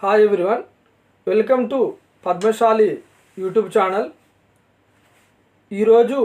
Hi everyone, welcome to Padmashali YouTube channel. ఈరోజు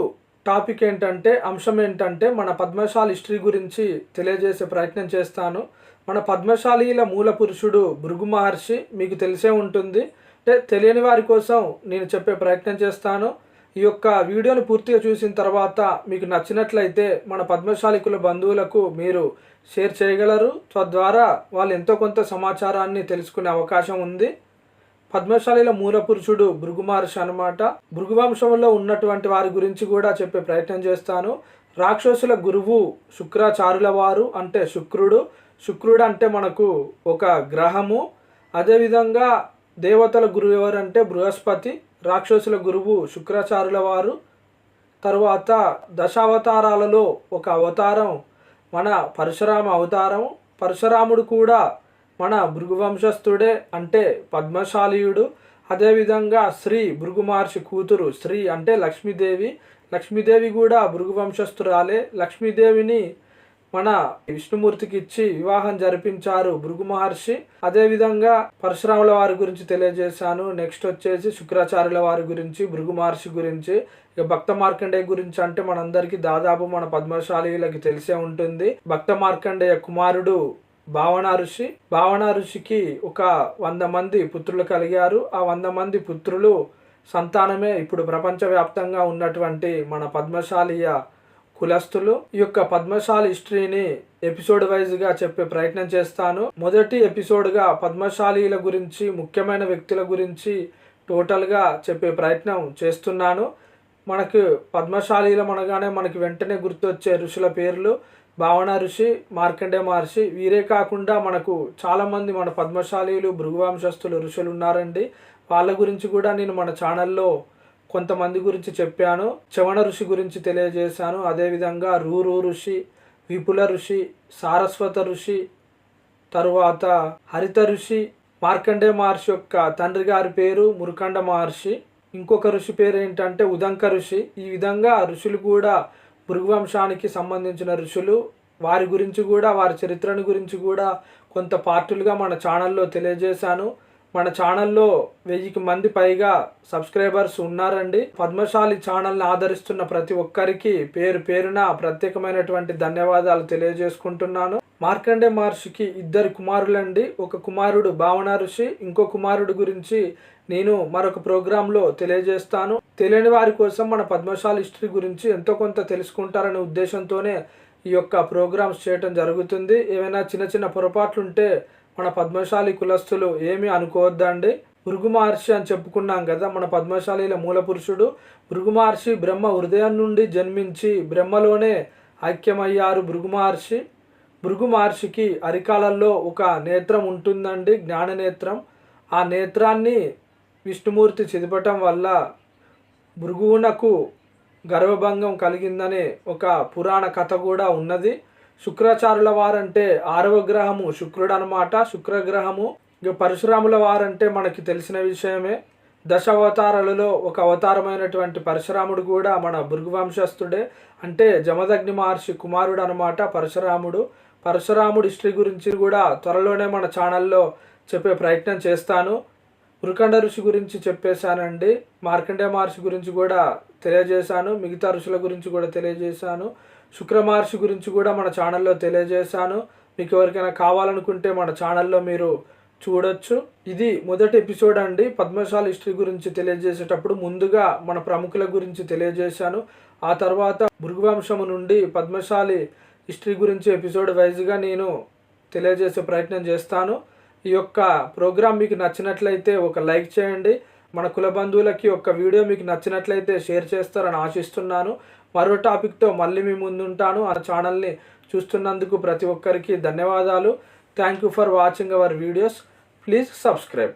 topic ఏంటంటే, అంశం ఏంటంటే మన పద్మశాలి హిస్టరీ గురించి తెలియజేసే ప్రయత్నం చేస్తాను. మన పద్మశాలీల మూల పురుషుడు భృగు మహర్షి మీకు తెలిసే ఉంటుంది. అంటే తెలియని వారి కోసం నేను చెప్పే ప్రయత్నం చేస్తాను. ఈ యొక్క వీడియోని పూర్తిగా చూసిన తర్వాత మీకు నచ్చినట్లయితే మన పద్మశాలి కుల బంధువులకు మీరు షేర్ చేయగలరు. తద్వారా వాళ్ళు ఎంతో కొంత సమాచారాన్ని తెలుసుకునే అవకాశం ఉంది. పద్మశాలిల మూల పురుషుడు భృగు మహర్షి అనమాట. భృగు వంశంలో ఉన్నటువంటి వారి గురించి కూడా చెప్పే ప్రయత్నం చేస్తాను. రాక్షసుల గురువు శుక్రాచార్యుల వారు, అంటే శుక్రుడు అంటే మనకు ఒక గ్రహము. అదేవిధంగా దేవతల గురువు ఎవరంటే బృహస్పతి, రాక్షసుల గురువు శుక్రాచార్యుల వారు. తరువాత దశావతారాలలో ఒక అవతారం మన పరశురామ అవతారం. పరశురాముడు కూడా మన భృగు వంశస్థుడే, అంటే పద్మశాలీయుడు. అదేవిధంగా శ్రీ భృగు మహర్షి కూతురు శ్రీ అంటే లక్ష్మీదేవి కూడా భృగు వంశస్థురాలే. లక్ష్మీదేవిని మన విష్ణుమూర్తికి ఇచ్చి వివాహం జరిపించారు భృగు మహర్షి. అదేవిధంగా పరశురాముల వారి గురించి తెలియజేశాను. నెక్స్ట్ వచ్చేసి శుక్రాచార్యుల వారి గురించి, భృగు మహర్షి గురించి. ఇక భక్త మార్కండేయ గురించి అంటే మనందరికీ దాదాపు మన పద్మశాలీలకి తెలిసే ఉంటుంది. భక్త మార్కండేయ కుమారుడు భావన ఋషికి ఒక 100 మంది పుత్రులు కలిగారు. ఆ 100 మంది పుత్రులు సంతానమే ఇప్పుడు ప్రపంచవ్యాప్తంగా ఉన్నటువంటి మన పద్మశాలీయ కులస్తులు. ఈ యొక్క పద్మశాలి హిస్టరీని ఎపిసోడ్ వైజ్గా చెప్పే ప్రయత్నం చేస్తాను. మొదటి ఎపిసోడ్గా పద్మశాలీల గురించి, ముఖ్యమైన వ్యక్తుల గురించి టోటల్గా చెప్పే ప్రయత్నం చేస్తున్నాను. మనకు పద్మశాలీలం అనగానే మనకి వెంటనే గుర్తొచ్చే ఋషుల పేర్లు భావన ఋషి, మార్కండేయ మహర్షి. వీరే కాకుండా మనకు చాలామంది మన పద్మశాలీలు, భృగువంశస్థులు ఋషులు ఉన్నారండి. వాళ్ళ గురించి కూడా నేను మన ఛానల్లో కొంతమంది గురించి చెప్పాను. చవణ ఋషి గురించి తెలియజేశాను. అదేవిధంగా రూరు ఋషి, విపుల ఋషి, సారస్వత ఋషి, తరువాత హరిత ఋషి. మార్కండేయ మహర్షి యొక్క తండ్రి గారి పేరు మురుకండ మహర్షి. ఇంకొక ఋషి పేరు ఏంటంటే ఉదంక ఋషి. ఈ విధంగా ఋషులు కూడా భృగువంశానికి సంబంధించిన ఋషులు. వారి గురించి కూడా, వారి చరిత్రను గురించి కూడా కొంత పార్టులుగా మన ఛానల్లో తెలియజేశాను. మన ఛానల్లో 1000 మంది పైగా సబ్స్క్రైబర్స్ ఉన్నారండి. పద్మశాలి ఛానల్ని ఆదరిస్తున్న ప్రతి ఒక్కరికి పేరు పేరున ప్రత్యేకమైనటువంటి ధన్యవాదాలు తెలియజేసుకుంటున్నాను. మార్కండేయ మహర్షికి 2 కుమారులండి. ఒక కుమారుడు భావన ఋషి, ఇంకో కుమారుడు గురించి నేను మరొక ప్రోగ్రాంలో తెలియజేస్తాను. తెలియని వారి కోసం మన పద్మశాలి హిస్టరీ గురించి ఎంతో కొంత తెలుసుకుంటారనే ఉద్దేశంతోనే ఈ యొక్క ప్రోగ్రామ్స్ చేయటం జరుగుతుంది. ఏమైనా చిన్న పొరపాట్లుంటే మన పద్మశాలి కులస్తులు ఏమీ అనుకోవద్దండి. భృగు మహర్షి అని చెప్పుకున్నాం కదా, మన పద్మశాలీల మూల పురుషుడు. భృగు మహర్షి బ్రహ్మ హృదయం నుండి జన్మించి బ్రహ్మలోనే ఐక్యమయ్యారు భృగు మహర్షి. భృగు మహర్షికి అరికాలలో ఒక నేత్రం ఉంటుందండి, జ్ఞాననేత్రం. ఆ నేత్రాన్ని విష్ణుమూర్తి చిదపటం వల్ల భృగువునకు గర్వభంగం కలిగిందనే ఒక పురాణ కథ కూడా ఉన్నది. శుక్రాచార్యుల వారంటే 6వ గ్రహము శుక్రుడు అనమాట, శుక్రగ్రహము. ఇక పరశురాముల వారంటే మనకి తెలిసిన విషయమే. దశావతారాలలో ఒక అవతారమైనటువంటి పరశురాముడు కూడా మన భృగు వంశస్థుడే, అంటే జమదగ్ని మహర్షి కుమారుడు అనమాట పరశురాముడి హిస్టరీ గురించి కూడా త్వరలోనే మన ఛానల్లో చెప్పే ప్రయత్నం చేస్తాను. మురుకండ ఋషి గురించి చెప్పేశానండి. మార్కండేయ మహర్షి గురించి కూడా తెలియజేశాను. మిగతా ఋషుల గురించి కూడా తెలియజేశాను. శుక్ర మహర్షి గురించి కూడా మన ఛానల్లో తెలియజేశాను. మీకు ఎవరికైనా కావాలనుకుంటే మన ఛానల్లో మీరు చూడొచ్చు. ఇది మొదటి ఎపిసోడ్ అండి. పద్మశాలి హిస్టరీ గురించి తెలియజేసేటప్పుడు ముందుగా మన ప్రముఖుల గురించి తెలియజేశాను. ఆ తర్వాత భృగువంశము నుండి పద్మశాలి హిస్టరీ గురించి ఎపిసోడ్ వైజ్గా నేను తెలియజేసే ప్రయత్నం చేస్తాను. ఈ యొక్క ప్రోగ్రాం మీకు నచ్చినట్లయితే ఒక లైక్ చేయండి. మన కుల బంధువులకి ఒక వీడియో మీకు నచ్చినట్లయితే షేర్ చేస్తారని ఆశిస్తున్నాను. మరో టాపిక్తో మళ్ళీ మీ ముందుంటాను. ఆ ఛానల్ని చూస్తున్నందుకు ప్రతి ఒక్కరికి ధన్యవాదాలు. Thank you for watching our videos. Please subscribe.